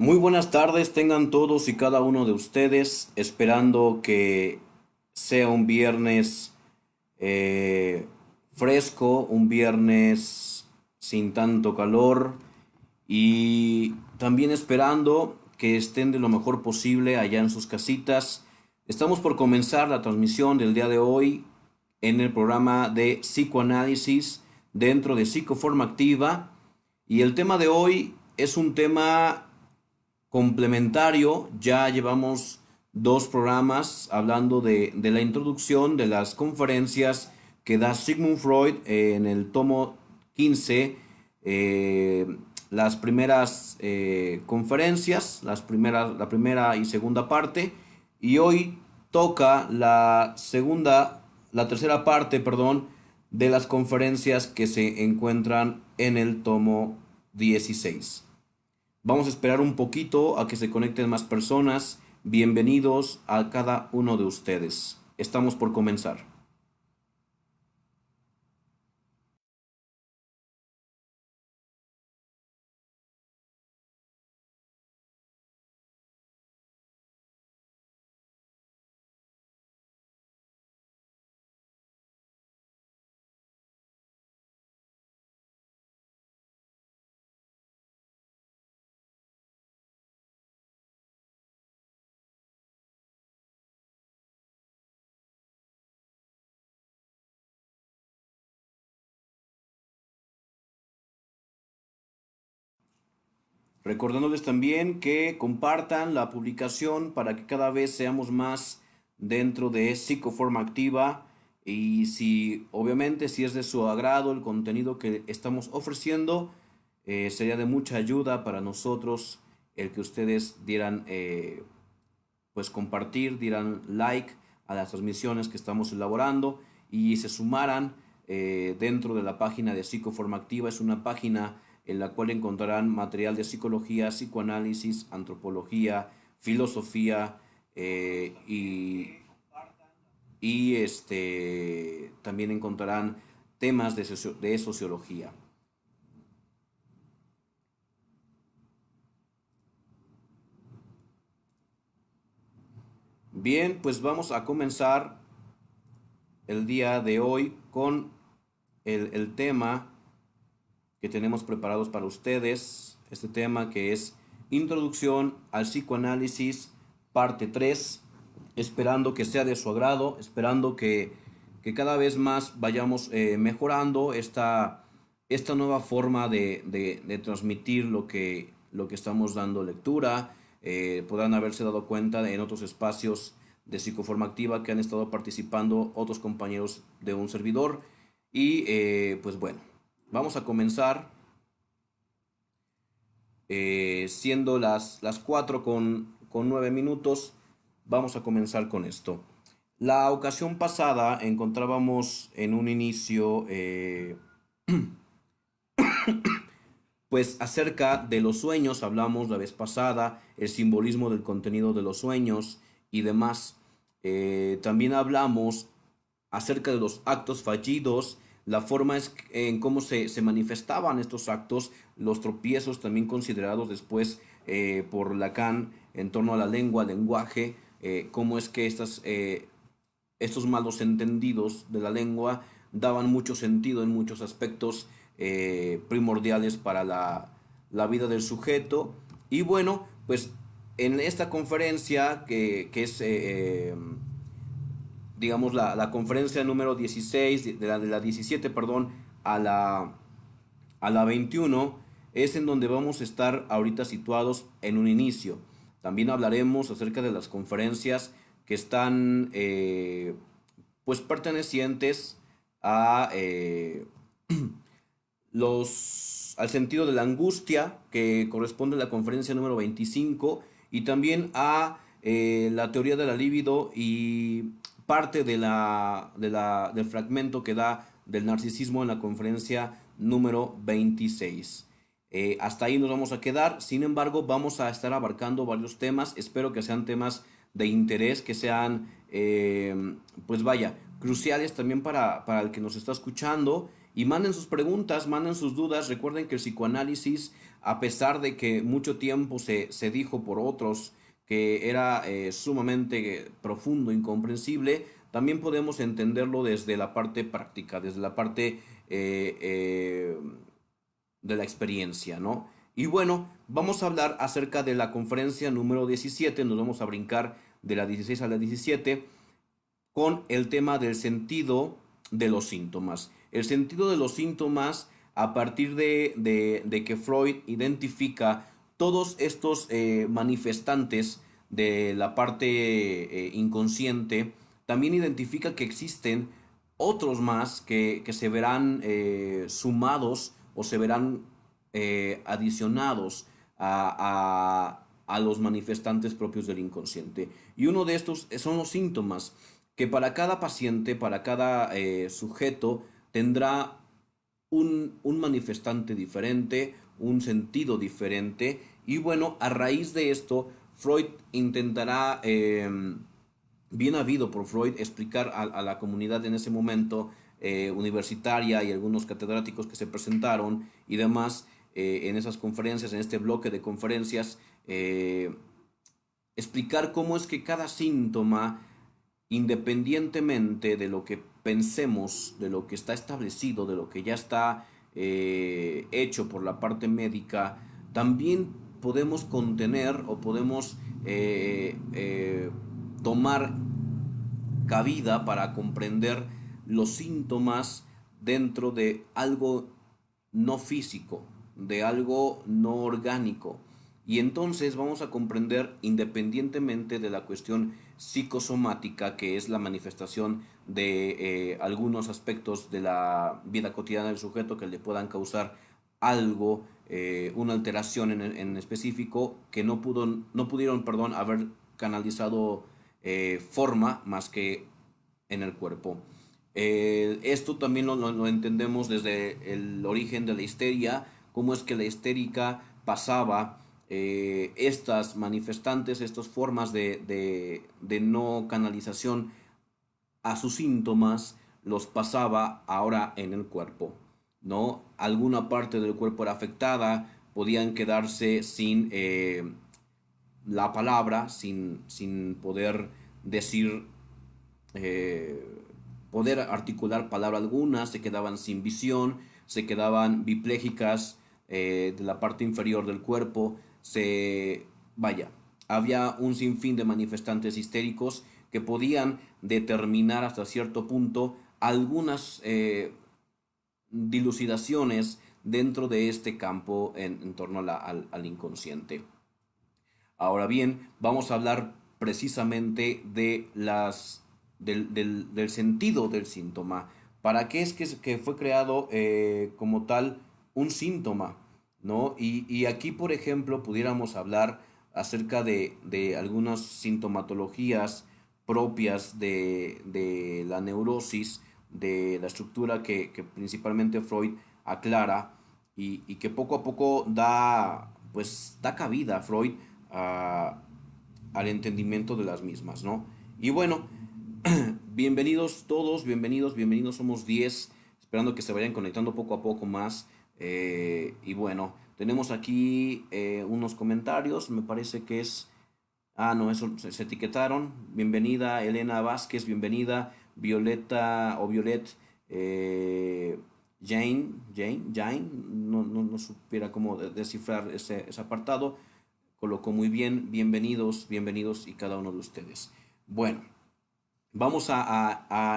Muy buenas tardes, tengan todos y cada uno de ustedes, esperando que sea un viernes eh, fresco, un viernes sin tanto calor y también esperando que estén de lo mejor posible allá en sus casitas. Estamos por comenzar la transmisión del día de hoy en el programa de psicoanálisis dentro de Psicoforma Activa y el tema de hoy es un tema complementario. Ya llevamos dos programas hablando de la introducción de las conferencias que da Sigmund Freud en el tomo 15, las primeras conferencias, la primera y segunda parte, y hoy toca la tercera parte, perdón, de las conferencias que se encuentran en el tomo 16. Vamos a esperar un poquito a que se conecten más personas. Bienvenidos a cada uno de ustedes. Estamos por comenzar. Recordándoles también que compartan la publicación para que cada vez seamos más dentro de Psicoforma Activa. Y si, obviamente, si es de su agrado el contenido que estamos ofreciendo, sería de mucha ayuda para nosotros el que ustedes dieran pues compartir, dieran like a las transmisiones que estamos elaborando y se sumaran dentro de la página de Psicoforma Activa. Es una página en la cual encontrarán material de psicología, psicoanálisis, antropología, filosofía y también encontrarán temas de sociología. Bien, pues vamos a comenzar el día de hoy con el tema que tenemos preparados para ustedes. Este tema que es Introducción al Psicoanálisis, parte 3, esperando que sea de su agrado, esperando que cada vez más vayamos mejorando esta nueva forma de transmitir lo que estamos dando lectura. Podrán haberse dado cuenta en otros espacios de Psicoforma Activa que han estado participando otros compañeros de un servidor. Y pues bueno, vamos a comenzar siendo las 4 con 9 minutos. Vamos a comenzar con esto. La ocasión pasada encontrábamos en un inicio pues acerca de los sueños, hablamos la vez pasada, el simbolismo del contenido de los sueños y demás. También hablamos acerca de los actos fallidos, la forma en cómo se manifestaban estos actos, los tropiezos también considerados después por Lacan en torno a la lengua, al lenguaje, cómo es que estos malos entendidos de la lengua daban mucho sentido en muchos aspectos primordiales para la vida del sujeto. Y bueno, pues en esta conferencia que es digamos, la conferencia número 16, de la 17, perdón, a la 21, es en donde vamos a estar ahorita situados en un inicio. También hablaremos acerca de las conferencias que están, pues, pertenecientes a al sentido de la angustia, que corresponde a la conferencia número 25, y también a la teoría de la libido y parte del fragmento que da del narcisismo en la conferencia número 26. Hasta ahí nos vamos a quedar, sin embargo vamos a estar abarcando varios temas, espero que sean temas de interés, que sean, pues vaya, cruciales también para el que nos está escuchando Y manden sus preguntas, manden sus dudas. Recuerden que el psicoanálisis, a pesar de que mucho tiempo se dijo por otros que era sumamente profundo, incomprensible, también podemos entenderlo desde la parte práctica, desde la parte eh, eh, de la experiencia, ¿no? Y bueno, vamos a hablar acerca de la conferencia número 17. Nos vamos a brincar de la 16 a la 17 con el tema del sentido de los síntomas. El sentido de los síntomas a partir de que Freud identifica todos estos manifestantes de la parte inconsciente, también identifica que existen otros más que se verán sumados o se verán adicionados a los manifestantes propios del inconsciente. Y uno de estos son los síntomas, que para cada paciente, para cada sujeto, tendrá un manifestante diferente, un sentido diferente. Y bueno, a raíz de esto, Freud intentará, bien habido por Freud, explicar a la comunidad en ese momento universitaria y algunos catedráticos que se presentaron y demás en esas conferencias, en este bloque de conferencias, explicar cómo es que cada síntoma, independientemente de lo que pensemos, de lo que está establecido, de lo que ya está hecho por la parte médica, también podemos contener o podemos tomar cabida para comprender los síntomas dentro de algo no físico, de algo no orgánico. Y entonces vamos a comprender, independientemente de la cuestión psicosomática, que es la manifestación de algunos aspectos de la vida cotidiana del sujeto que le puedan causar algo, una alteración en específico que no pudieron, perdón, haber canalizado forma más que en el cuerpo. Esto también lo entendemos desde el origen de la histeria, cómo es que la histérica pasaba estas manifestantes, estas formas de no canalización a sus síntomas, los pasaba ahora en el cuerpo, ¿no? Alguna parte del cuerpo era afectada, podían quedarse sin la palabra, sin poder decir, eh, poder articular palabra alguna, se quedaban sin visión, se quedaban biplégicas de la parte inferior del cuerpo, vaya, había un sinfín de manifestantes histéricos que podían determinar hasta cierto punto algunas dilucidaciones dentro de este campo en torno al inconsciente. Ahora bien, vamos a hablar precisamente del sentido del síntoma. ¿Para qué es que fue creado como tal un síntoma? ¿No? Y aquí, por ejemplo, pudiéramos hablar acerca de algunas sintomatologías propias de la neurosis, de la estructura que principalmente Freud aclara y que poco a poco da cabida a Freud a- al entendimiento de las mismas, ¿no? Y bueno, bienvenidos todos, bienvenidos, somos 10 esperando que se vayan conectando poco a poco más. Y bueno, tenemos aquí unos comentarios, me parece que es... Ah, no, eso se etiquetaron. Bienvenida Elena Vázquez, bienvenida Violeta o Violet, eh, Jane, no supiera cómo descifrar ese apartado. Colocó muy bien, bienvenidos y cada uno de ustedes. Bueno, vamos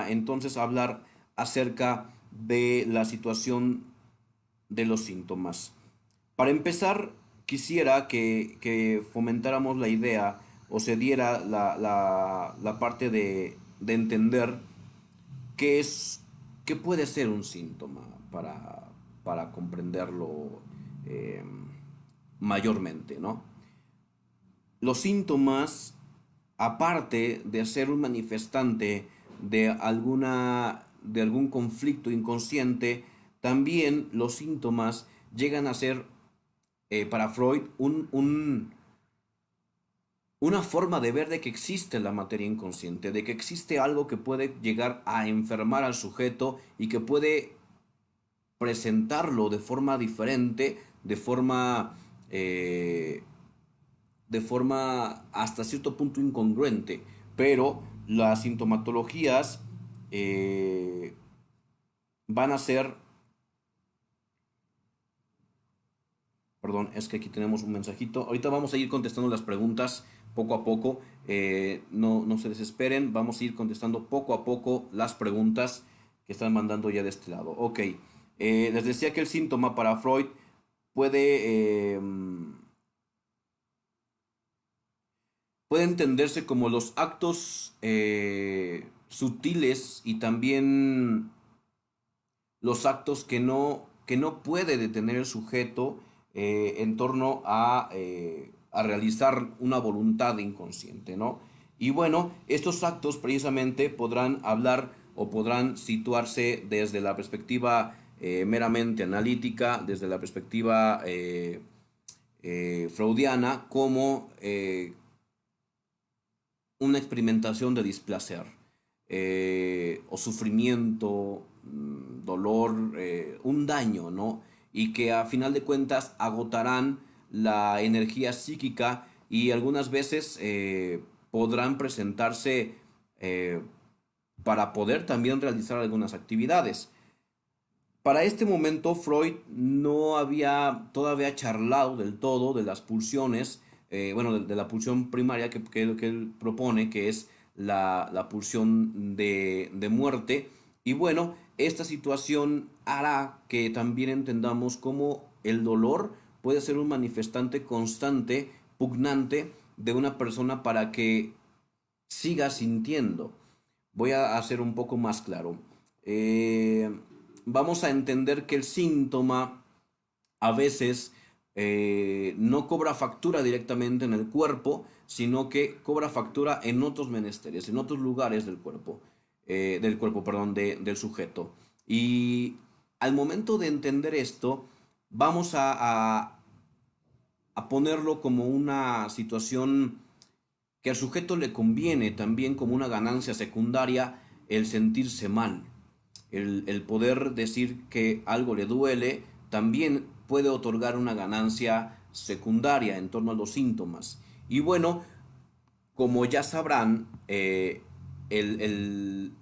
entonces a hablar acerca de la situación de los síntomas. Para empezar, quisiera que fomentáramos la idea o se diera la parte de entender qué es, qué puede ser un síntoma para comprenderlo eh, mayormente, ¿no? Los síntomas, aparte de ser un manifestante de algún conflicto inconsciente, también los síntomas llegan a ser, para Freud, una forma de ver de que existe la materia inconsciente, de que existe algo que puede llegar a enfermar al sujeto y que puede presentarlo de forma diferente, eh, de forma hasta cierto punto incongruente, pero las sintomatologías eh, van a ser, perdón, es que aquí tenemos un mensajito, ahorita vamos a ir contestando las preguntas poco a poco, no se desesperen, vamos a ir contestando poco a poco las preguntas que están mandando ya de este lado. Ok, les decía que el síntoma para Freud puede, puede entenderse como los actos sutiles y también los actos que no puede detener el sujeto en torno a realizar una voluntad inconsciente, ¿no? Y bueno, estos actos precisamente podrán hablar o podrán situarse desde la perspectiva meramente analítica, desde la perspectiva freudiana, como una experimentación de displacer o sufrimiento, dolor, un daño, ¿no? Y que a final de cuentas agotarán la energía psíquica y algunas veces podrán presentarse eh, para poder también realizar algunas actividades. Para este momento, Freud no había todavía charlado del todo de las pulsiones, bueno, de la pulsión primaria que es lo que él propone, que es la pulsión de muerte. Y bueno, esta situación hará que también entendamos cómo el dolor puede ser un manifestante constante, pugnante, de una persona para que siga sintiendo. Voy a hacer un poco más claro. Eh, Vamos a entender que el síntoma a veces no cobra factura directamente en el cuerpo, sino que cobra factura en otros menesteres, en otros lugares del cuerpo, perdón, del sujeto. Y al momento de entender esto, vamos a ponerlo como una situación que al sujeto le conviene también como una ganancia secundaria el sentirse mal, el poder decir que algo le duele, también puede otorgar una ganancia secundaria en torno a los síntomas. Y bueno, como ya sabrán, el, el,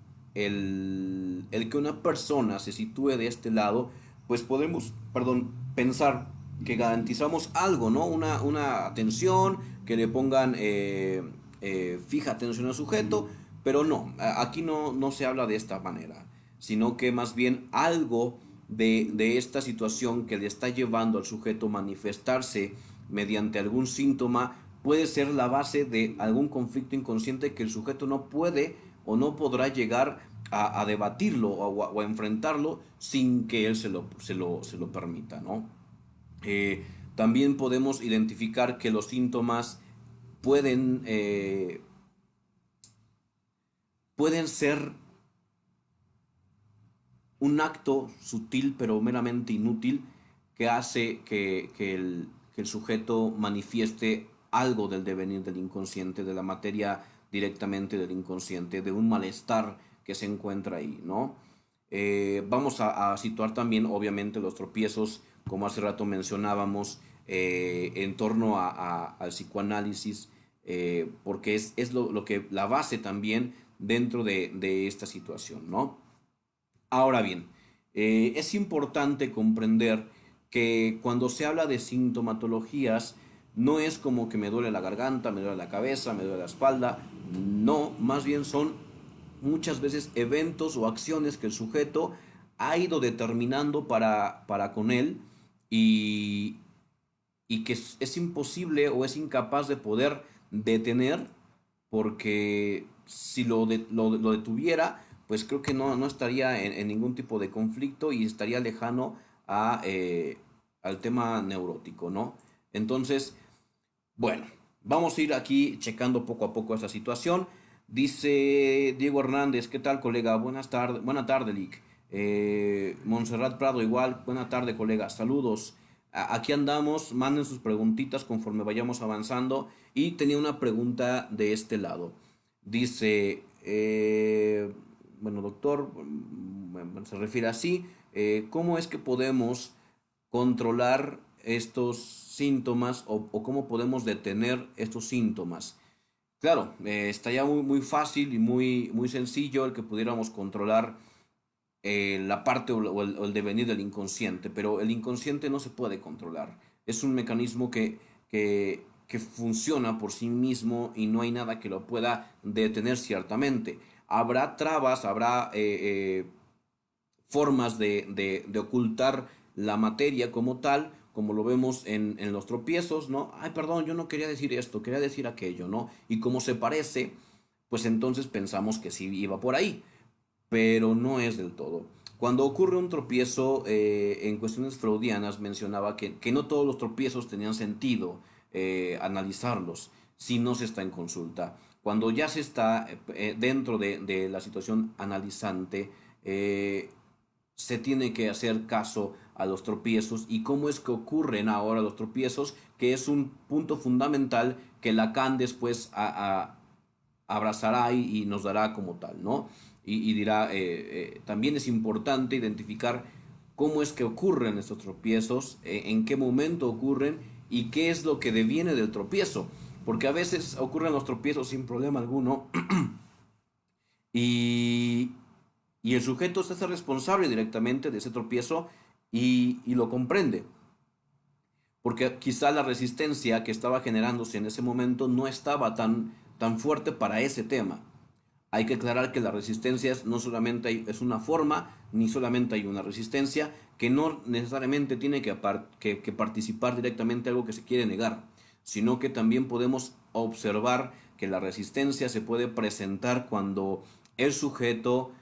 el que una persona se sitúe de este lado, pues podemos, perdón, pensar que garantizamos algo, ¿no? Una atención, que le pongan fija atención al sujeto, pero no, aquí no se habla de esta manera, sino que más bien algo de esta situación que le está llevando al sujeto a manifestarse mediante algún síntoma puede ser la base de algún conflicto inconsciente que el sujeto no puede o no podrá llegar a debatirlo o a enfrentarlo sin que él se lo permita, ¿no? Eh, También podemos identificar que los síntomas pueden, pueden ser un acto sutil pero meramente inútil que hace que el sujeto manifieste algo del devenir del inconsciente, de la materia directamente del inconsciente, de un malestar que se encuentra ahí, ¿no? Vamos a situar también, obviamente, los tropiezos, como hace rato mencionábamos, en torno al psicoanálisis, porque es lo que la base también dentro de esta situación, ¿no? Ahora bien, es importante comprender que cuando se habla de sintomatologías, no es como que me duele la garganta, me duele la cabeza, me duele la espalda, no, más bien son muchas veces eventos o acciones que el sujeto ha ido determinando para con él y, y que es imposible o es incapaz de poder detener porque si lo detuviera, pues creo que no estaría en ningún tipo de conflicto y estaría lejano al tema neurótico, ¿no? Entonces, bueno, vamos a ir aquí checando poco a poco esta situación. Dice Diego Hernández, ¿qué tal, colega? Buenas tardes, Lick. Montserrat Prado, igual, buena tarde, colega. Saludos. Aquí andamos, manden sus preguntitas conforme vayamos avanzando. Y tenía una pregunta de este lado. Dice, bueno, doctor, bueno, se refiere así, ¿cómo es que podemos controlar estos síntomas o cómo podemos detener estos síntomas? Claro, estaría muy fácil y muy sencillo el que pudiéramos controlar la parte o el devenir del inconsciente, pero el inconsciente no se puede controlar. Es un mecanismo que funciona por sí mismo y no hay nada que lo pueda detener ciertamente. Habrá trabas, habrá formas de ocultar la materia como tal, como lo vemos en los tropiezos, ¿no? Ay, perdón, yo no quería decir esto, quería decir aquello, ¿no? Y como se parece, pues entonces pensamos que sí iba por ahí, pero no es del todo. Cuando ocurre un tropiezo, en cuestiones freudianas mencionaba que no todos los tropiezos tenían sentido analizarlos si no se está en consulta. Cuando ya se está dentro de la situación analizante, se tiene que hacer caso a los tropiezos y cómo es que ocurren ahora los tropiezos, que es un punto fundamental que Lacan después abrazará y nos dará como tal, ¿no? Y dirá, también es importante identificar cómo es que ocurren estos tropiezos, en qué momento ocurren y qué es lo que deviene del tropiezo, porque a veces ocurren los tropiezos sin problema alguno y, y el sujeto se hace responsable directamente de ese tropiezo y lo comprende, porque quizá la resistencia que estaba generándose en ese momento no estaba tan fuerte para ese tema. Hay que aclarar que la resistencia no solamente es una forma, ni solamente hay una resistencia, que no necesariamente tiene que participar directamente algo que se quiere negar, sino que también podemos observar que la resistencia se puede presentar cuando el sujeto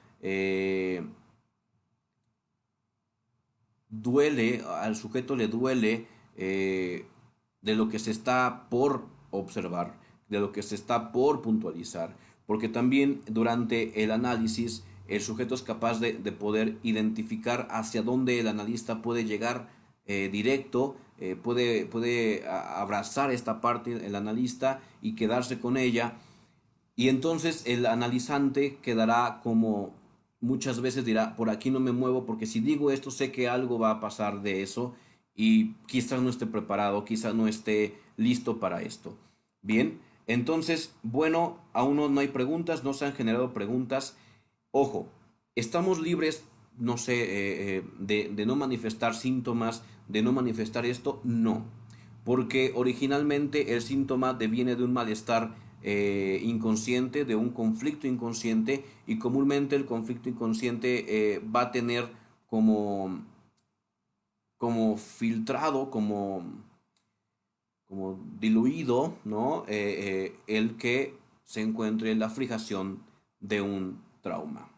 al sujeto le duele de lo que se está por observar, de lo que se está por puntualizar, porque también durante el análisis el sujeto es capaz de poder identificar hacia dónde el analista puede llegar directo, puede abrazar esta parte, el analista, y quedarse con ella, y entonces el analizante quedará como muchas veces dirá, por aquí no me muevo porque si digo esto sé que algo va a pasar de eso y quizás no esté preparado, quizás no esté listo para esto. Bien, entonces, bueno, aún no hay preguntas, no se han generado preguntas. Ojo, estamos libres, no sé, de no manifestar síntomas, de no manifestar esto, no, porque originalmente el síntoma deviene de un malestar inconsciente, de un conflicto inconsciente, y comúnmente el conflicto inconsciente va a tener como, como filtrado, como diluido, ¿no? El que se encuentre la fijación de un trauma.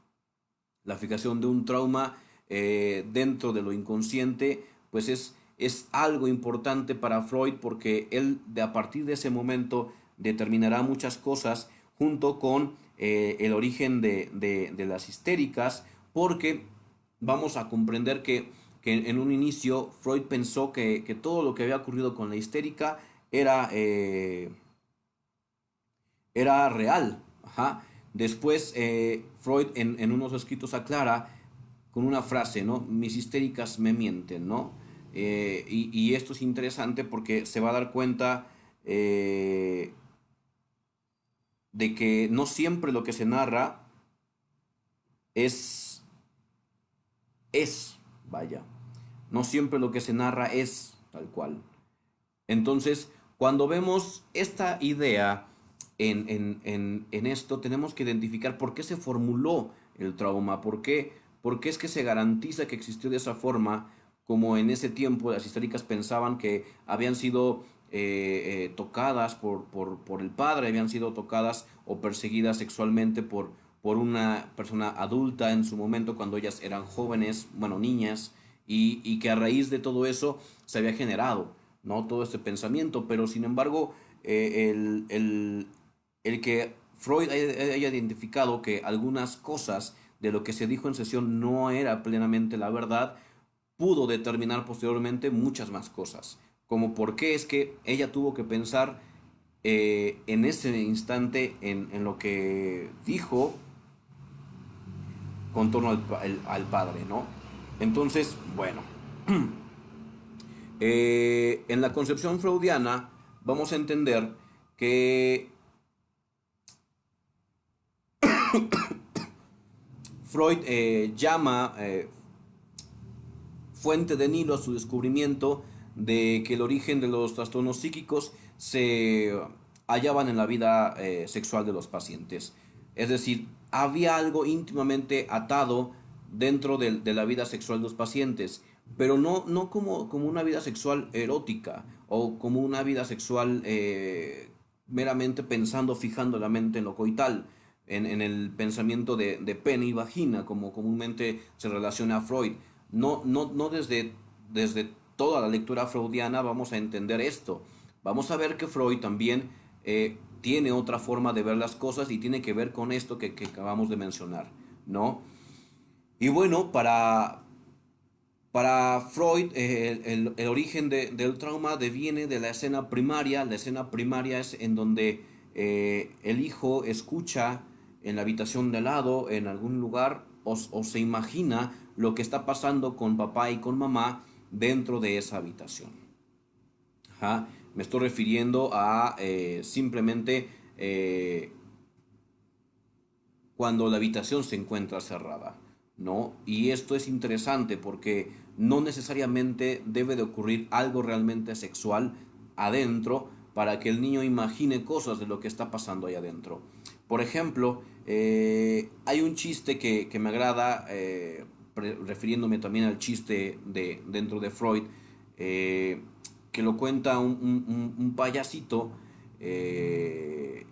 La fijación de un trauma dentro de lo inconsciente, pues es algo importante para Freud porque él a partir de ese momento determinará muchas cosas junto con el origen de las histéricas, porque vamos a comprender que en un inicio Freud pensó que todo lo que había ocurrido con la histérica era real. Ajá. Después, Freud en unos escritos aclara con una frase, ¿no? Mis histéricas me mienten, ¿no? Y esto es interesante porque se va a dar cuenta de que no siempre lo que se narra es, vaya, no siempre lo que se narra es tal cual. Entonces, cuando vemos esta idea en esto, tenemos que identificar por qué se formuló el trauma, por qué es que se garantiza que existió de esa forma, como en ese tiempo las históricas pensaban que habían sido tocadas por el padre, habían sido tocadas o perseguidas sexualmente por una persona adulta en su momento cuando ellas eran jóvenes, bueno, niñas, y que a raíz de todo eso se había generado, ¿no? Todo este pensamiento, pero sin embargo, el que Freud haya identificado que algunas cosas de lo que se dijo en sesión no era plenamente la verdad, pudo determinar posteriormente muchas más cosas, como por qué es que ella tuvo que pensar en ese instante en lo que dijo con torno al padre, ¿no? Entonces, bueno, en la concepción freudiana vamos a entender que Freud llama fuente de Nilo a su descubrimiento de que el origen de los trastornos psíquicos se hallaban en la vida sexual de los pacientes. Es decir, había algo íntimamente atado dentro de la vida sexual de los pacientes, pero no como una vida sexual erótica o como una vida sexual meramente pensando, fijando la mente en lo coital, en el pensamiento de pene y vagina, como comúnmente se relaciona a Freud. No desde toda la lectura freudiana vamos a entender esto. Vamos a ver que Freud también tiene otra forma de ver las cosas y tiene que ver con esto que acabamos de mencionar, ¿no? Y bueno, para Freud, el origen del trauma deviene de la escena primaria. La escena primaria es en donde el hijo escucha en la habitación de al lado, en algún lugar, o se imagina lo que está pasando con papá y con mamá dentro de esa habitación. Ajá. Me estoy refiriendo a simplemente cuando la habitación se encuentra cerrada, ¿no? Y esto es interesante porque no necesariamente debe de ocurrir algo realmente sexual adentro para que el niño imagine cosas de lo que está pasando ahí adentro. Por ejemplo, hay un chiste que me agrada, refiriéndome también al chiste dentro de Freud, eh, que lo cuenta un payasito, eh,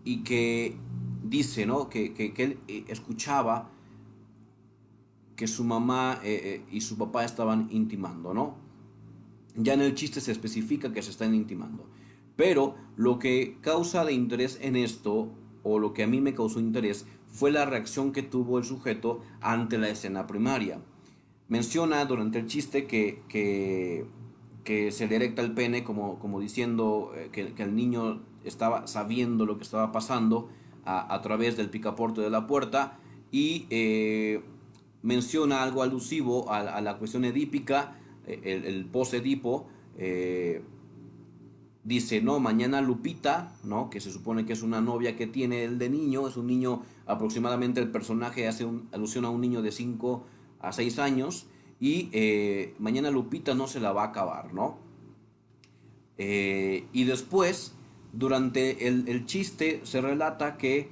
y que dice, ¿no? Que él escuchaba que su mamá y su papá estaban intimando, ¿no? Ya en el chiste se especifica que se están intimando. Pero lo que causa de interés en esto, o lo que a mí me causó interés, fue la reacción que tuvo el sujeto ante la escena primaria. Menciona durante el chiste que se le erecta el pene como diciendo que el niño estaba sabiendo lo que estaba pasando a través del picaporte de la puerta y menciona algo alusivo a la cuestión edípica, el post-edipo. Dice, no, mañana Lupita, ¿no? Que se supone que es una novia que tiene el de niño, es un niño, aproximadamente el personaje hace alusión a un niño de 5 a 6 años, y mañana Lupita no se la va a acabar, ¿no? Y después, durante el chiste, se relata que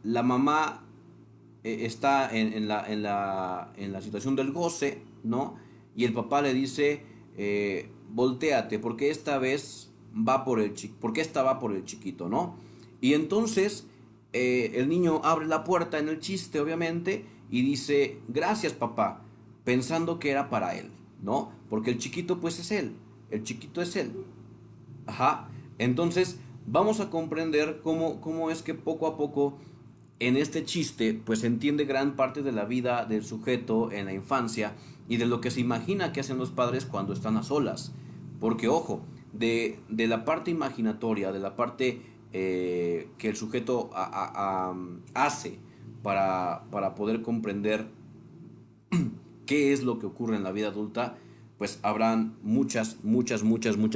la mamá está en la situación del goce, ¿no? Y el papá le dice, volteate, porque esta vez va por porque esta va por el chiquito, ¿no? Y entonces el niño abre la puerta en el chiste, obviamente, y dice, gracias papá, pensando que era para él, ¿no? Porque el chiquito pues es él, el chiquito es él. Ajá. Entonces, vamos a comprender cómo es que poco a poco en este chiste, pues se entiende gran parte de la vida del sujeto en la infancia y de lo que se imagina que hacen los padres cuando están a solas. Porque, ojo, de la parte imaginatoria, de la parte que el sujeto hace para poder comprender qué es lo que ocurre en la vida adulta, pues habrán muchas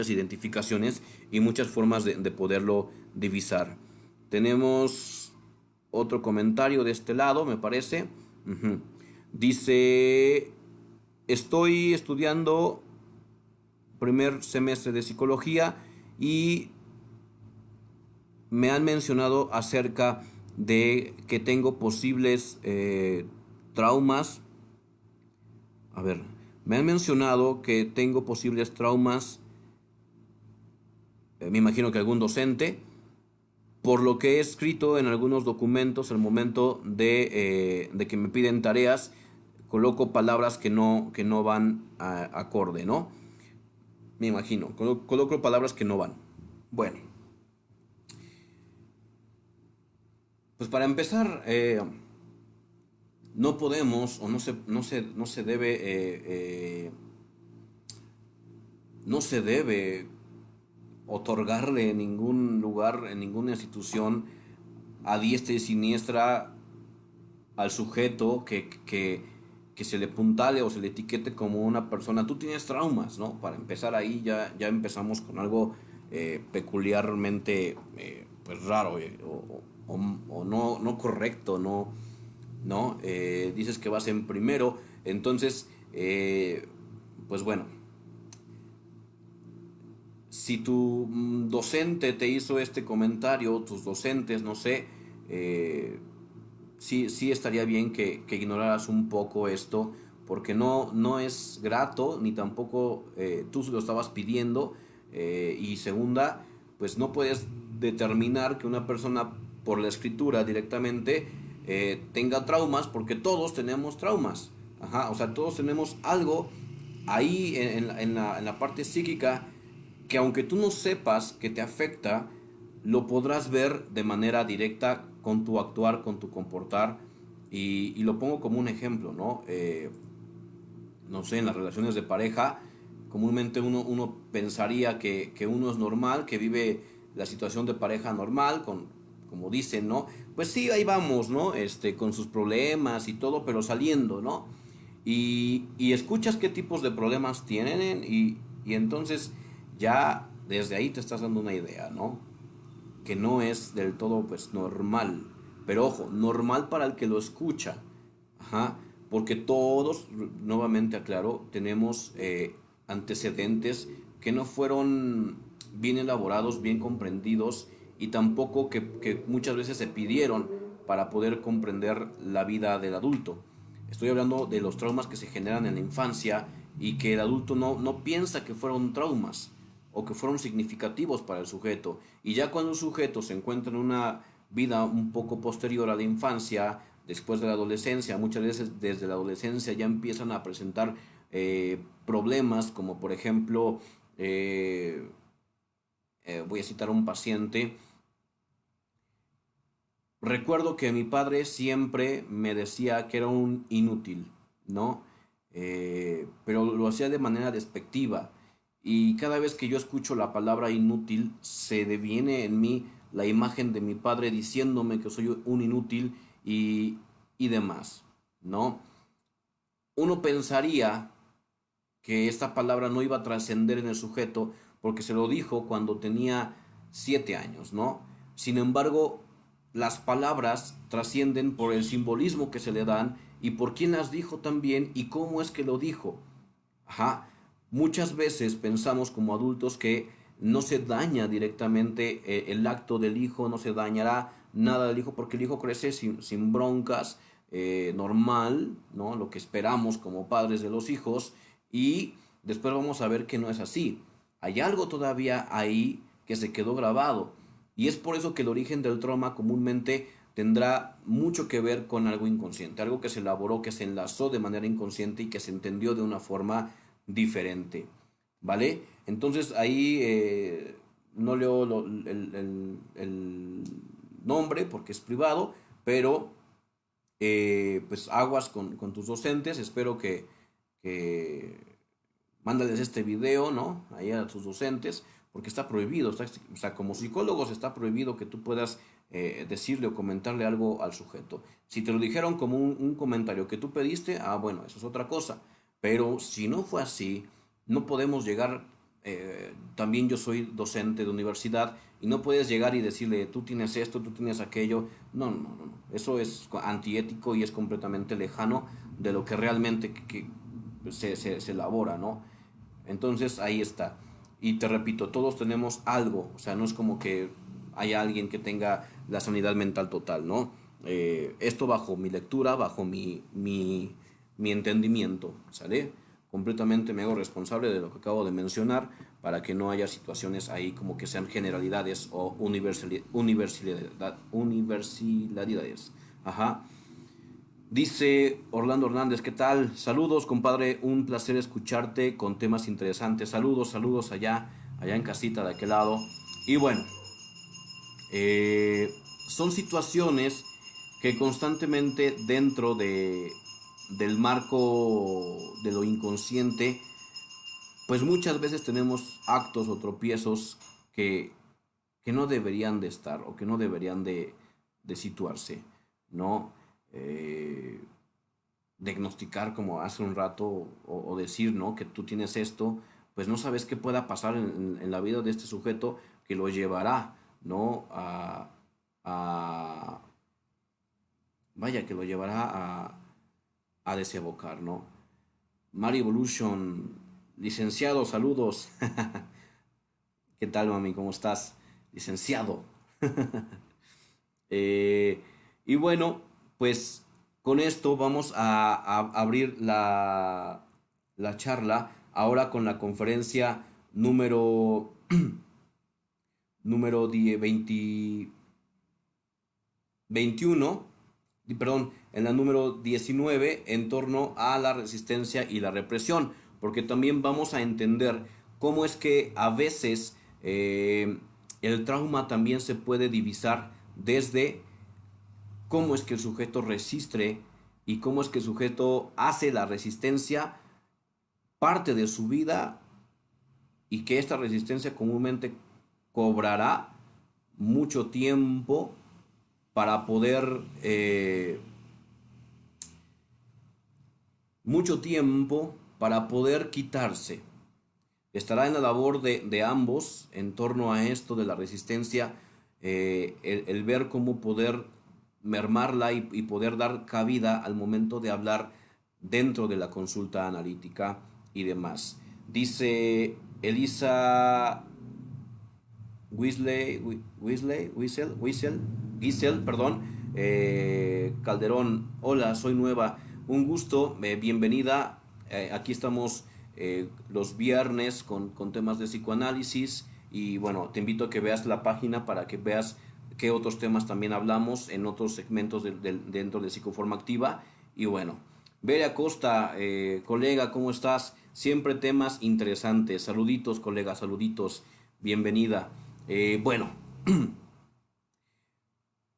identificaciones y muchas formas de poderlo divisar. Tenemos otro comentario de este lado, me parece. Ujú. Dice, estoy estudiando primer semestre de psicología y me han mencionado acerca de que tengo posibles traumas. A ver, me han mencionado que tengo posibles traumas, me imagino que algún docente, por lo que he escrito en algunos documentos al momento de que me piden tareas, coloco palabras que no van acorde, ¿no? Me imagino, coloco palabras que no van. Bueno, pues para empezar, no podemos o no se debe, no se debe otorgarle en ningún lugar, en ninguna institución, a diestra y siniestra, al sujeto que se le puntale o se le etiquete como una persona, tú tienes traumas, ¿no? Para empezar ahí ya empezamos con algo peculiarmente pues raro o no correcto, ¿no? Dices que vas en primero, entonces, pues bueno, si tu docente te hizo este comentario, tus docentes, no sé, eh, sí estaría bien que ignoraras un poco esto, porque no es grato, ni tampoco tú se lo estabas pidiendo, y segunda, pues no puedes determinar que una persona por la escritura directamente tenga traumas, porque todos tenemos traumas, ajá, o sea, todos tenemos algo ahí en la parte psíquica que aunque tú no sepas que te afecta, lo podrás ver de manera directa con tu actuar, con tu comportar. Y lo pongo como un ejemplo, ¿no? No sé, en las relaciones de pareja, comúnmente uno pensaría que uno es normal, que vive la situación de pareja normal, como dicen, ¿no? Pues sí, ahí vamos, ¿no? Con sus problemas y todo, pero saliendo, ¿no? Y escuchas qué tipos de problemas tienen y entonces ya desde ahí te estás dando una idea, ¿no? Que no es del todo pues normal. Pero ojo, normal para el que lo escucha. Ajá, porque todos, nuevamente aclaro, tenemos antecedentes que no fueron bien elaborados, bien comprendidos y tampoco que muchas veces se pidieron para poder comprender la vida del adulto. Estoy hablando de los traumas que se generan en la infancia y que el adulto no piensa que fueron traumas o que fueron significativos para el sujeto. Y ya cuando el sujeto se encuentra en una vida un poco posterior a la infancia, después de la adolescencia, muchas veces desde la adolescencia ya empiezan a presentar problemas como por ejemplo, voy a citar a un paciente. Recuerdo que mi padre siempre me decía que era un inútil, ¿no? Pero lo hacía de manera despectiva. Y cada vez que yo escucho la palabra inútil, se deviene en mí la imagen de mi padre diciéndome que soy un inútil y demás, ¿no? Uno pensaría que esta palabra no iba a trascender en el sujeto porque se lo dijo cuando tenía 7 años, ¿no? Sin embargo, las palabras trascienden por el simbolismo que se le dan y por quién las dijo también y cómo es que lo dijo. Ajá. Muchas veces pensamos como adultos que no se daña directamente el acto del hijo, no se dañará nada del hijo porque el hijo crece sin broncas, normal, ¿no? Lo que esperamos como padres de los hijos y después vamos a ver que no es así. Hay algo todavía ahí que se quedó grabado y es por eso que el origen del trauma comúnmente tendrá mucho que ver con algo inconsciente, algo que se elaboró, que se enlazó de manera inconsciente y que se entendió de una forma diferente, ¿vale? Entonces ahí no leo el nombre porque es privado, pero pues aguas con tus docentes, espero que mándales este video, ¿no? Ahí a tus docentes, porque está prohibido, o sea, como psicólogos está prohibido que tú puedas decirle o comentarle algo al sujeto. Si te lo dijeron como un comentario que tú pediste, ah, bueno, eso es otra cosa. Pero si no fue así, no podemos llegar, también yo soy docente de universidad, y no puedes llegar y decirle, tú tienes esto, tú tienes aquello. No. Eso es antiético y es completamente lejano de lo que realmente se elabora, ¿no? Entonces ahí está. Y te repito, todos tenemos algo, o sea, no es como que haya alguien que tenga la sanidad mental total, ¿no? Esto bajo mi lectura, bajo mi entendimiento, ¿sale? Completamente me hago responsable de lo que acabo de mencionar para que no haya situaciones ahí como que sean generalidades o universalidades. Ajá. Dice Orlando Hernández, ¿qué tal? Saludos, compadre, un placer escucharte con temas interesantes. Saludos allá en casita de aquel lado. Y bueno, son situaciones que constantemente dentro del marco de lo inconsciente, pues muchas veces tenemos actos o tropiezos que, que no deberían de estar o que no deberían de situarse, ¿no? eh, diagnosticar como hace un rato o decir, ¿no? Que tú tienes esto, pues no sabes qué pueda pasar en la vida de este sujeto que lo llevará, ¿no? A- vaya, que lo llevará a desevocar, ¿no? Mario Evolution, licenciado, saludos. ¿Qué tal, mami? ¿Cómo estás? Licenciado. Eh, y bueno, pues con esto vamos a abrir la charla ahora con la conferencia número, número 10 21, perdón, en la número 19 en torno a la resistencia y la represión, porque también vamos a entender cómo es que a veces el trauma también se puede divisar desde cómo es que el sujeto resiste y cómo es que el sujeto hace la resistencia parte de su vida y que esta resistencia comúnmente cobrará mucho tiempo para poder quitarse. Estará en la labor de ambos en torno a esto de la resistencia, el ver cómo poder mermarla y poder dar cabida al momento de hablar dentro de la consulta analítica y demás. Dice Elisa Giselle, perdón, Calderón, hola, soy nueva, un gusto, bienvenida, aquí estamos los viernes con temas de psicoanálisis y bueno, te invito a que veas la página para que veas qué otros temas también hablamos en otros segmentos dentro de Psicoforma Activa y bueno, Bere Acosta, colega, ¿cómo estás? Siempre temas interesantes, saluditos colega, saluditos, bienvenida. Bueno,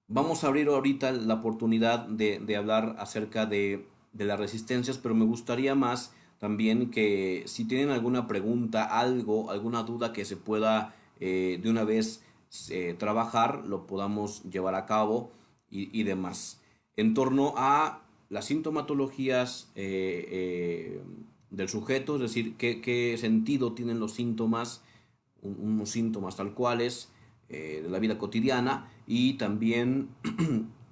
vamos a abrir ahorita la oportunidad de hablar acerca de las resistencias, pero me gustaría más también que si tienen alguna pregunta, algo, alguna duda que se pueda de una vez trabajar, lo podamos llevar a cabo y demás. En torno a las sintomatologías del sujeto, es decir, qué sentido tienen los síntomas, unos síntomas tal cuales de la vida cotidiana y también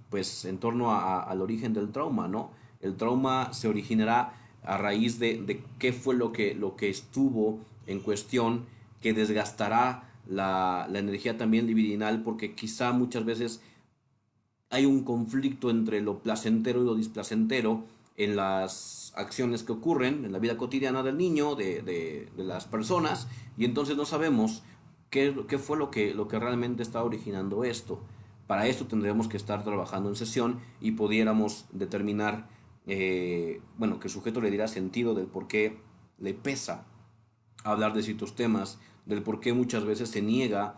pues en torno al origen del trauma, ¿no? El trauma se originará a raíz de qué fue lo que estuvo en cuestión que desgastará la energía también libidinal porque quizá muchas veces hay un conflicto entre lo placentero y lo displacentero en las acciones que ocurren en la vida cotidiana del niño, de las personas, y entonces no sabemos qué fue lo que realmente está originando esto. Para esto tendríamos que estar trabajando en sesión y pudiéramos determinar, bueno, que el sujeto le diera sentido del por qué le pesa hablar de ciertos temas, del por qué muchas veces se niega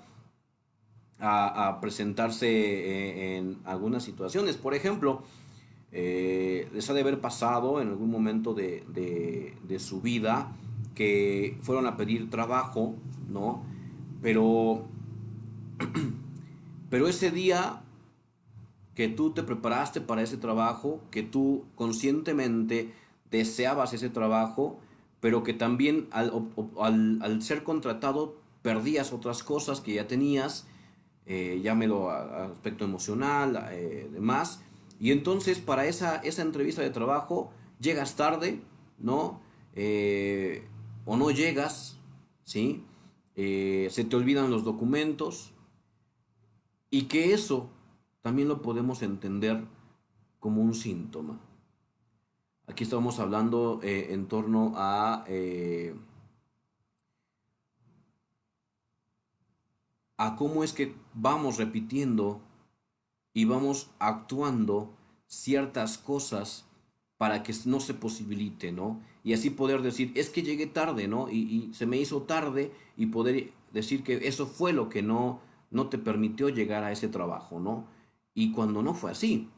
a presentarse en algunas situaciones. Por ejemplo, les ha de haber pasado en algún momento de su vida que fueron a pedir trabajo, ¿no? Pero, pero ese día que tú te preparaste para ese trabajo, que tú conscientemente deseabas ese trabajo, pero que también al ser contratado perdías otras cosas que ya tenías, llámelo a aspecto emocional, demás, y entonces para esa entrevista de trabajo llegas tarde, ¿no? O no llegas, ¿sí? Se te olvidan los documentos, y que eso también lo podemos entender como un síntoma. Aquí estamos hablando en torno a cómo es que vamos repitiendo y vamos actuando ciertas cosas para que no se posibilite, ¿no? Y así poder decir, es que llegué tarde, ¿no? Y se me hizo tarde y poder decir que eso fue lo que no te permitió llegar a ese trabajo, ¿no? Y cuando no fue así,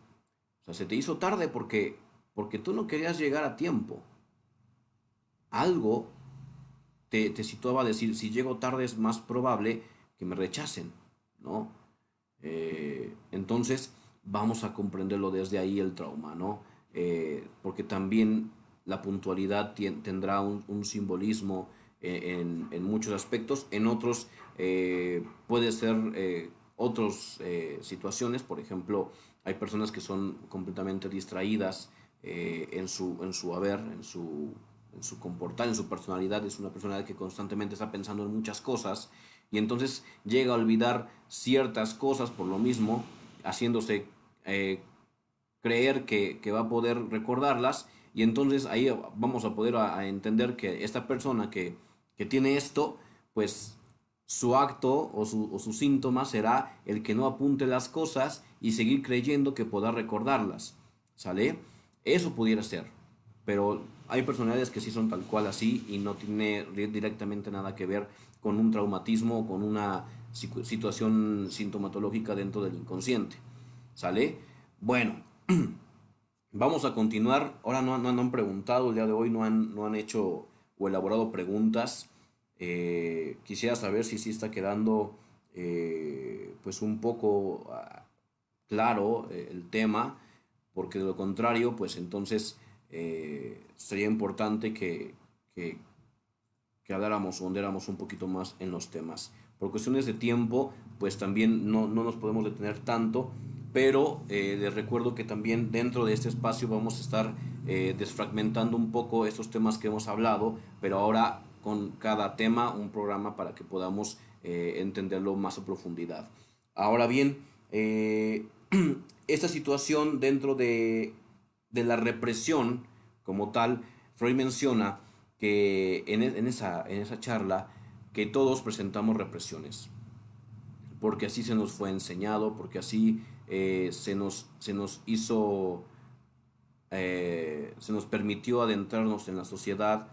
o sea, se te hizo tarde porque tú no querías llegar a tiempo. Algo te situaba a decir, si llego tarde es más probable que me rechacen, ¿no? Entonces, vamos a comprenderlo desde ahí el trauma, ¿no? Porque también la puntualidad tendrá un simbolismo en muchos aspectos, en otros puede ser otras situaciones, por ejemplo, hay personas que son completamente distraídas en su haber, en su comportar, en su personalidad. Es una personalidad que constantemente está pensando en muchas cosas y entonces llega a olvidar ciertas cosas por lo mismo, haciéndose creer que va a poder recordarlas, y entonces ahí vamos a poder a entender que esta persona que tiene esto, pues su acto o su síntoma será el que no apunte las cosas y seguir creyendo que podrá recordarlas, ¿sale? Eso pudiera ser, pero hay personalidades que sí son tal cual así y no tiene directamente nada que ver con un traumatismo o con una situación sintomatológica dentro del inconsciente, ¿sale? Bueno, vamos a continuar. Ahora no han preguntado, el día de hoy no han hecho o elaborado preguntas. Quisiera saber si sí está quedando pues un poco claro el tema, porque de lo contrario, pues entonces sería importante que, que habláramos o honderamos un poquito más en los temas. Por cuestiones de tiempo, pues también no nos podemos detener tanto, pero les recuerdo que también dentro de este espacio vamos a estar desfragmentando un poco estos temas que hemos hablado, pero ahora con cada tema un programa para que podamos entenderlo más a profundidad. Ahora bien, esta situación dentro de la represión como tal, Freud menciona que en esa charla que todos presentamos represiones, porque así se nos fue enseñado, porque así se nos hizo, se nos permitió adentrarnos en la sociedad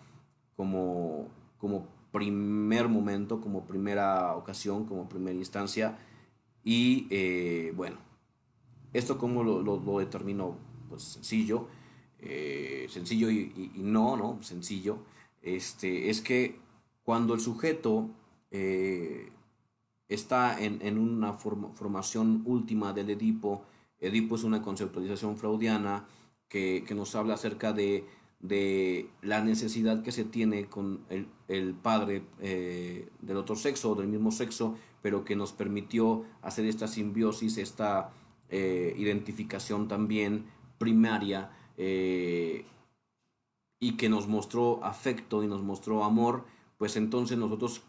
como, como primer momento, como primera ocasión, como primera instancia. Y bueno, esto cómo lo determino, pues sencillo, sencillo y no, ¿no? Sencillo. Es que cuando el sujeto está en una formación última del Edipo. Edipo es una conceptualización freudiana que nos habla acerca de la necesidad que se tiene con el padre del otro sexo o del mismo sexo, pero que nos permitió hacer esta simbiosis, esta identificación también primaria, y que nos mostró afecto y nos mostró amor, pues entonces nosotros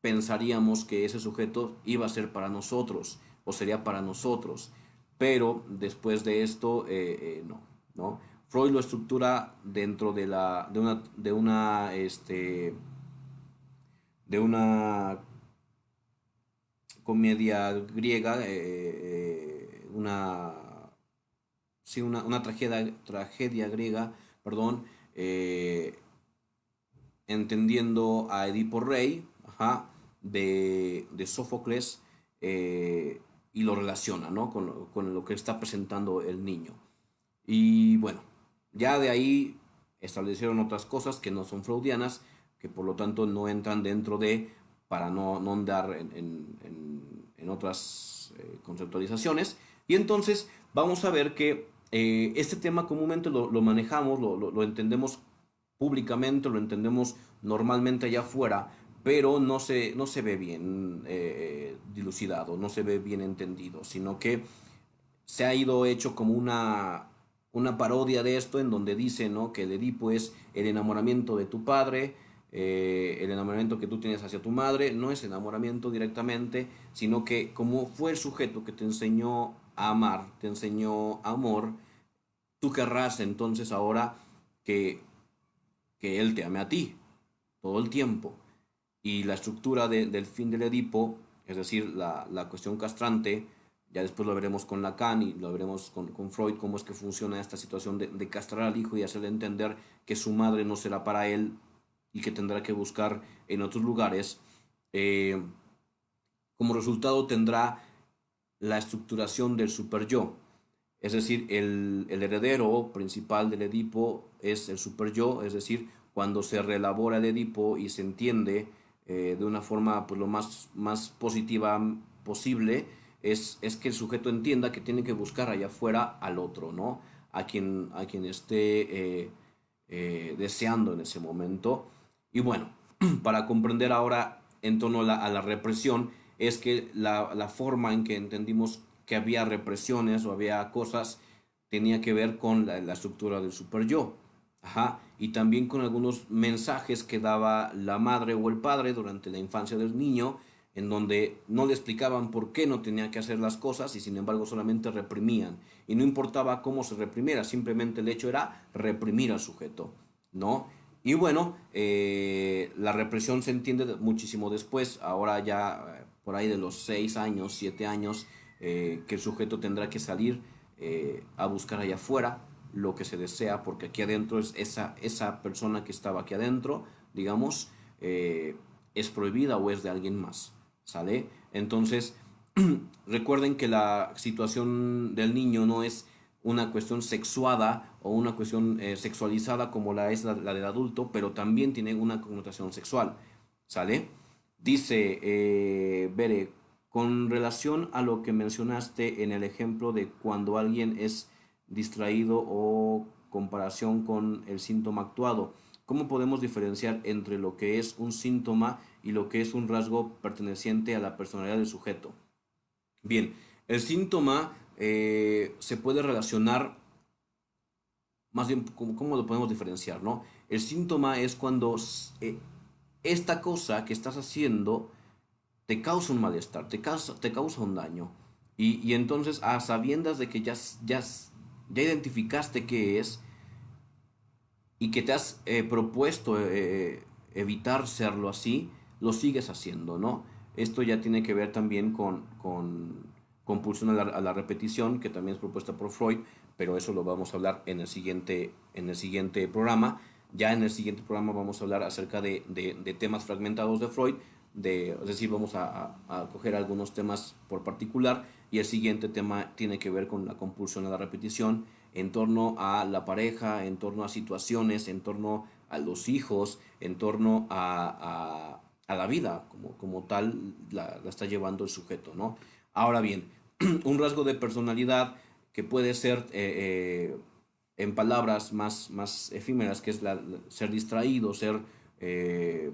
pensaríamos que ese sujeto iba a ser para nosotros o sería para nosotros, pero después de esto no, ¿no? Freud lo estructura dentro de una comedia griega, sí, una tragedia griega, perdón, eh, entendiendo a Edipo Rey, ajá, de Sófocles, y lo relaciona, ¿no? Con lo que está presentando el niño. Y bueno, ya de ahí establecieron otras cosas que no son freudianas, que por lo tanto no entran dentro de, para no andar en otras conceptualizaciones. Y entonces vamos a ver que este tema comúnmente lo manejamos, lo entendemos públicamente, lo entendemos normalmente allá afuera, pero no se ve bien dilucidado, no se ve bien entendido, sino que se ha ido hecho como una parodia de esto en donde dice, ¿no? Que el Edipo es el enamoramiento de tu padre, el enamoramiento que tú tienes hacia tu madre, no es enamoramiento directamente, sino que como fue el sujeto que te enseñó a amar, te enseñó amor, tú querrás entonces ahora que, que él te ame a ti todo el tiempo. Y la estructura del fin del Edipo, es decir, la cuestión castrante, ya después lo veremos con Lacan y lo veremos con Freud, cómo es que funciona esta situación de castrar al hijo y hacerle entender que su madre no será para él y que tendrá que buscar en otros lugares. Eh, Como resultado tendrá la estructuración del super yo. Es decir, el heredero principal del Edipo es el super yo, es decir, cuando se reelabora el Edipo y se entiende de una forma pues, lo más positiva posible, es que el sujeto entienda que tiene que buscar allá afuera al otro, ¿no? A quien esté deseando en ese momento. Y bueno, para comprender ahora en torno a la represión, es que la forma en que entendimos que había represiones o había cosas tenía que ver con la estructura del super yo. Ajá, y también con algunos mensajes que daba la madre o el padre durante la infancia del niño, en donde no le explicaban por qué no tenía que hacer las cosas y sin embargo solamente reprimían. Y no importaba cómo se reprimiera, simplemente el hecho era reprimir al sujeto, ¿no? Y bueno, la represión se entiende muchísimo después, ahora ya por ahí de los 6 años, 7 años, que el sujeto tendrá que salir a buscar allá afuera lo que se desea, porque aquí adentro es esa persona que estaba aquí adentro, digamos, es prohibida o es de alguien más, ¿sale? Entonces, recuerden que la situación del niño no es una cuestión sexuada o una cuestión sexualizada como la es la del adulto, pero también tiene una connotación sexual, ¿sale? Dice Bere, con relación a lo que mencionaste en el ejemplo de cuando alguien es distraído o comparación con el síntoma actuado, ¿cómo podemos diferenciar entre lo que es un síntoma y lo que es un rasgo perteneciente a la personalidad del sujeto? Bien, el síntoma se puede relacionar, más bien, ¿cómo lo podemos diferenciar, no? El síntoma es cuando esta cosa que estás haciendo te causa un malestar, te causa un daño. Y entonces, a sabiendas de que ya identificaste qué es y que te has propuesto evitar serlo así, lo sigues haciendo, ¿no? Esto ya tiene que ver también con compulsión a la repetición, que también es propuesta por Freud, pero eso lo vamos a hablar en el siguiente programa. Ya en el siguiente programa vamos a hablar acerca de temas fragmentados de Freud, es decir, vamos a coger algunos temas por particular y el siguiente tema tiene que ver con la compulsión a la repetición en torno a la pareja, en torno a situaciones, en torno a los hijos, en torno a la vida como tal la está llevando el sujeto, ¿no? Ahora bien, un rasgo de personalidad que puede ser en palabras más efímeras, que es ser distraído, eh,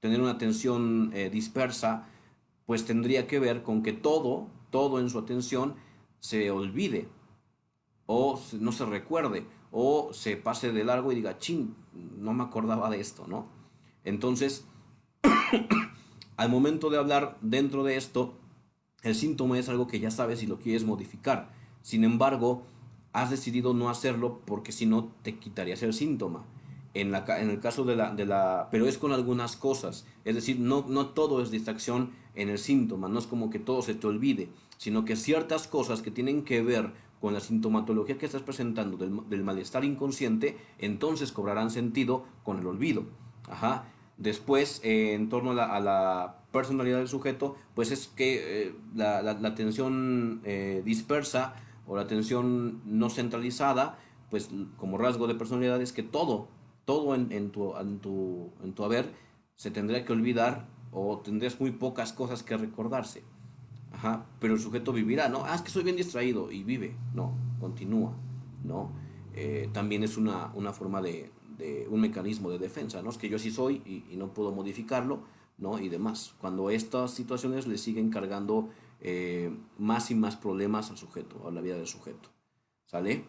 tener una atención dispersa, pues tendría que ver con que todo en su atención se olvide o no se recuerde o se pase de largo y diga, chin, no me acordaba de esto, ¿no? Entonces, al momento de hablar dentro de esto, el síntoma es algo que ya sabes y lo quieres modificar. Sin embargo, has decidido no hacerlo porque si no te quitarías el síntoma. En el caso pero es con algunas cosas. Es decir, no todo es distracción en el síntoma. No es como que todo se te olvide, sino que ciertas cosas que tienen que ver con la sintomatología que estás presentando del malestar inconsciente, entonces cobrarán sentido con el olvido. Ajá. Después, en torno a la personalidad del sujeto, pues es que la atención dispersa o la atención no centralizada, pues como rasgo de personalidad es que todo en tu haber se tendría que olvidar o tendrías muy pocas cosas que recordarse. Ajá, pero el sujeto vivirá, ¿no? Ah, es que soy bien distraído y vive. No, continúa, ¿no? También es una forma de un mecanismo de defensa, ¿no? Es que yo sí soy y no puedo modificarlo, ¿no? Y demás. Cuando estas situaciones le siguen cargando más y más problemas al sujeto, a la vida del sujeto, ¿sale?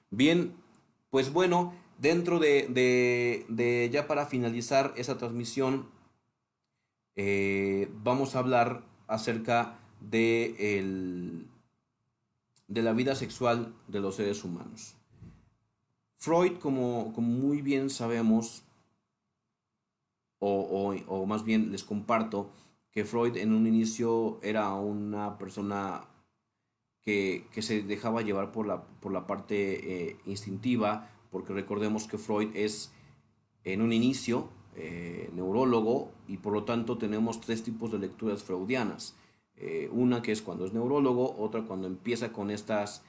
Bien, pues bueno, dentro ya para finalizar esa transmisión, vamos a hablar acerca de la vida sexual de los seres humanos. Freud, como muy bien sabemos, o más bien les comparto, que Freud en un inicio era una persona que se dejaba llevar por la parte instintiva, porque recordemos que Freud es en un inicio neurólogo y por lo tanto tenemos tres tipos de lecturas freudianas. Una que es cuando es neurólogo, otra cuando empieza con estas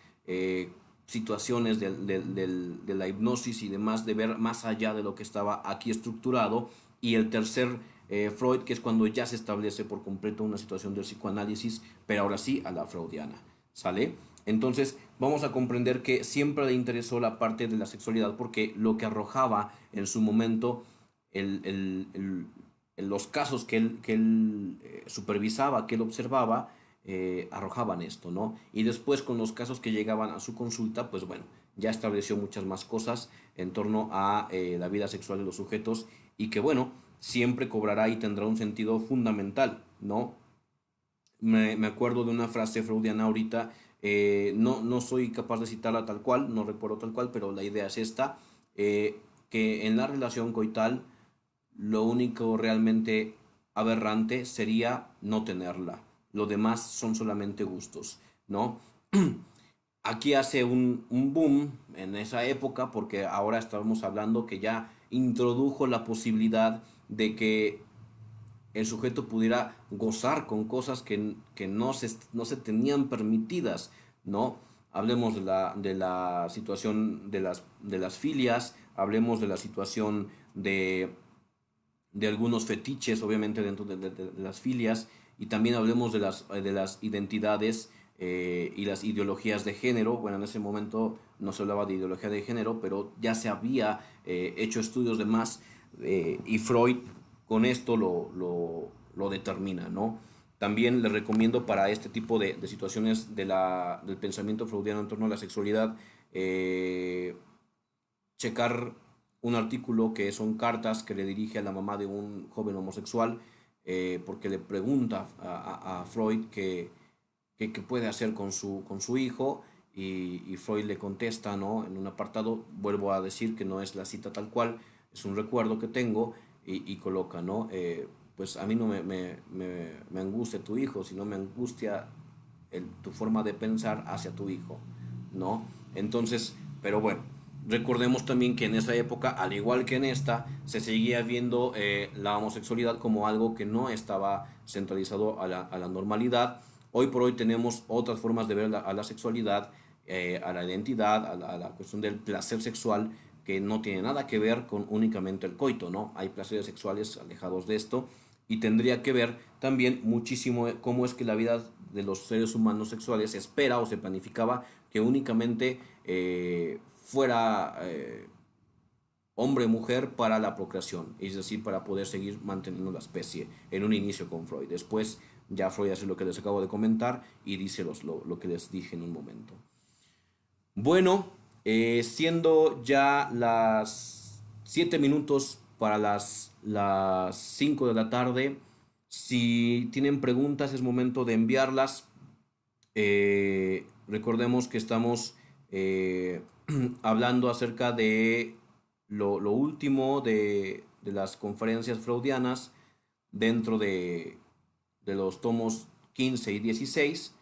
situaciones de la hipnosis y demás, de ver más allá de lo que estaba aquí estructurado, y el tercer Freud, que es cuando ya se establece por completo una situación del psicoanálisis, pero ahora sí a la freudiana, ¿sale? Entonces vamos a comprender que siempre le interesó la parte de la sexualidad porque lo que arrojaba en su momento el, el- el- los casos que él supervisaba, que él observaba, arrojaban esto, ¿no? Y después con los casos que llegaban a su consulta, pues bueno, ya estableció muchas más cosas en torno a la vida sexual de los sujetos y que bueno, siempre cobrará y tendrá un sentido fundamental, ¿no? Me acuerdo de una frase freudiana ahorita, no soy capaz de citarla tal cual, no recuerdo tal cual, pero la idea es esta, que en la relación coital lo único realmente aberrante sería no tenerla. Lo demás son solamente gustos, ¿no? Aquí hace un boom en esa época porque ahora estamos hablando que ya introdujo la posibilidad de que el sujeto pudiera gozar con cosas que no se tenían permitidas, ¿no? Hablemos de la situación de las filias, hablemos de la situación de algunos fetiches, obviamente, dentro de las filias, y también hablemos de las identidades y las ideologías de género. Bueno, en ese momento no se hablaba de ideología de género, pero ya se había hecho estudios de más, y Freud con esto lo determina, ¿no? También les recomiendo para este tipo de situaciones del pensamiento freudiano en torno a la sexualidad, eh, checar un artículo que son cartas que le dirige a la mamá de un joven homosexual, porque le pregunta a Freud qué puede hacer con su hijo, y Freud le contesta, ¿no? En un apartado, vuelvo a decir que no es la cita tal cual, es un recuerdo que tengo, y coloca, ¿no? Pues a mí no me angustia tu hijo, sino me angustia tu forma de pensar hacia tu hijo, ¿no? Entonces, pero bueno, recordemos también que en esa época, al igual que en esta, se seguía viendo la homosexualidad como algo que no estaba centralizado a la normalidad. Hoy por hoy tenemos otras formas de ver a la sexualidad, a la identidad, a la cuestión del placer sexual, que no tiene nada que ver con únicamente el coito, ¿no? Hay placeres sexuales alejados de esto, y tendría que ver también muchísimo cómo es que la vida de los seres humanos sexuales se espera o se planificaba que únicamente fuera hombre-mujer para la procreación, es decir, para poder seguir manteniendo la especie, en un inicio con Freud. Después ya Freud hace lo que les acabo de comentar y dice lo que les dije en un momento. Bueno, siendo ya las 7 minutos para las 5 de la tarde, si tienen preguntas es momento de enviarlas. Recordemos que estamos eh, hablando acerca de lo último de las conferencias freudianas dentro de los tomos 15 y 16,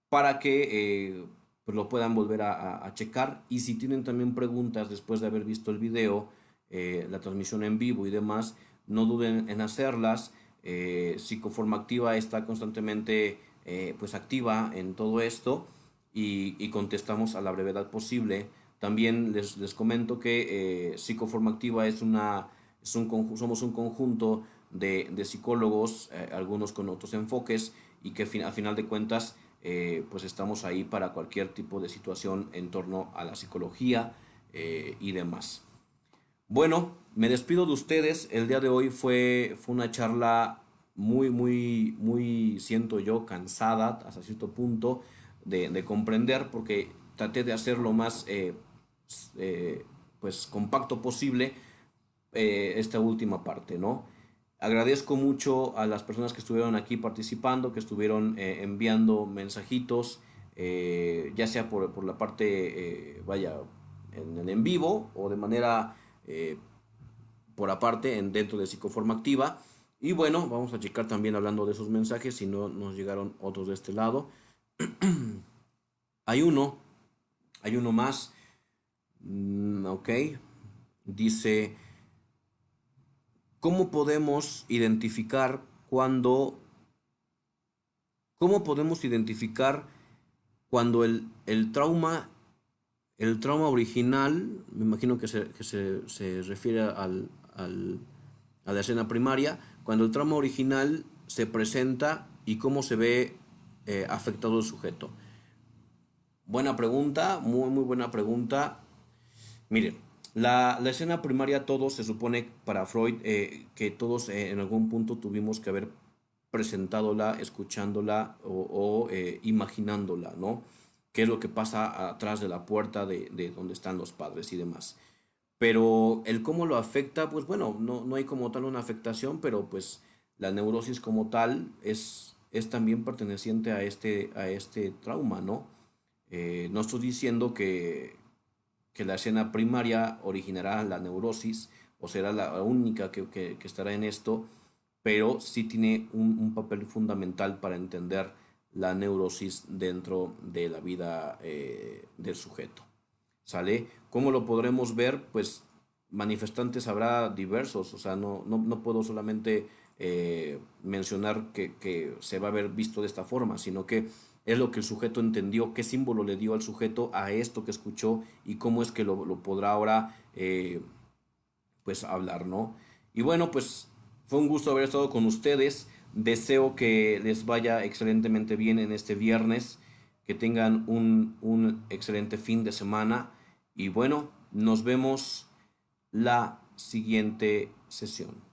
para que pues lo puedan volver a checar. Y si tienen también preguntas después de haber visto el video, la transmisión en vivo y demás, no duden en hacerlas. Psicoforma Activa está constantemente pues activa en todo esto, y contestamos a la brevedad posible. También les comento que Psicoforma Activa somos un conjunto de psicólogos, algunos con otros enfoques, y que a final de cuentas pues estamos ahí para cualquier tipo de situación en torno a la psicología y demás. Bueno, me despido de ustedes. El día de hoy fue una charla muy, muy, muy, siento yo, cansada hasta cierto punto de comprender, porque traté de hacer lo más eh, pues compacto posible esta última parte, ¿no? Agradezco mucho a las personas que estuvieron aquí participando, que estuvieron enviando mensajitos, ya sea por la parte, vaya, en el en vivo, o de manera por aparte dentro de Psicoforma Activa. Y bueno, vamos a checar también, hablando de esos mensajes, si no nos llegaron otros de este lado. Hay uno, hay uno más. Ok. Dice, ¿cómo podemos identificar cuando, cómo podemos identificar cuando el trauma original, me imagino que se refiere a la escena primaria, cuando el trauma original se presenta y cómo se ve afectado el sujeto. Buena pregunta, muy muy buena pregunta. Miren, la escena primaria todos se supone para Freud que todos en algún punto tuvimos que haber presentándola, escuchándola o imaginándola, ¿no? ¿Qué es lo que pasa atrás de la puerta de donde están los padres y demás? Pero el cómo lo afecta, pues bueno, no hay como tal una afectación, pero pues la neurosis como tal es también perteneciente a este trauma, ¿no? No estoy diciendo que la escena primaria originará la neurosis o será la única que estará en esto, pero sí tiene un papel fundamental para entender la neurosis dentro de la vida del sujeto. ¿Sale? ¿Cómo lo podremos ver? Pues manifestantes habrá diversos, o sea, no puedo solamente mencionar que se va a ver visto de esta forma, sino que es lo que el sujeto entendió, qué símbolo le dio al sujeto a esto que escuchó y cómo es que lo podrá ahora pues hablar, ¿no? Y bueno, pues fue un gusto haber estado con ustedes. Deseo que les vaya excelentemente bien en este viernes, que tengan un excelente fin de semana y bueno, nos vemos la siguiente sesión.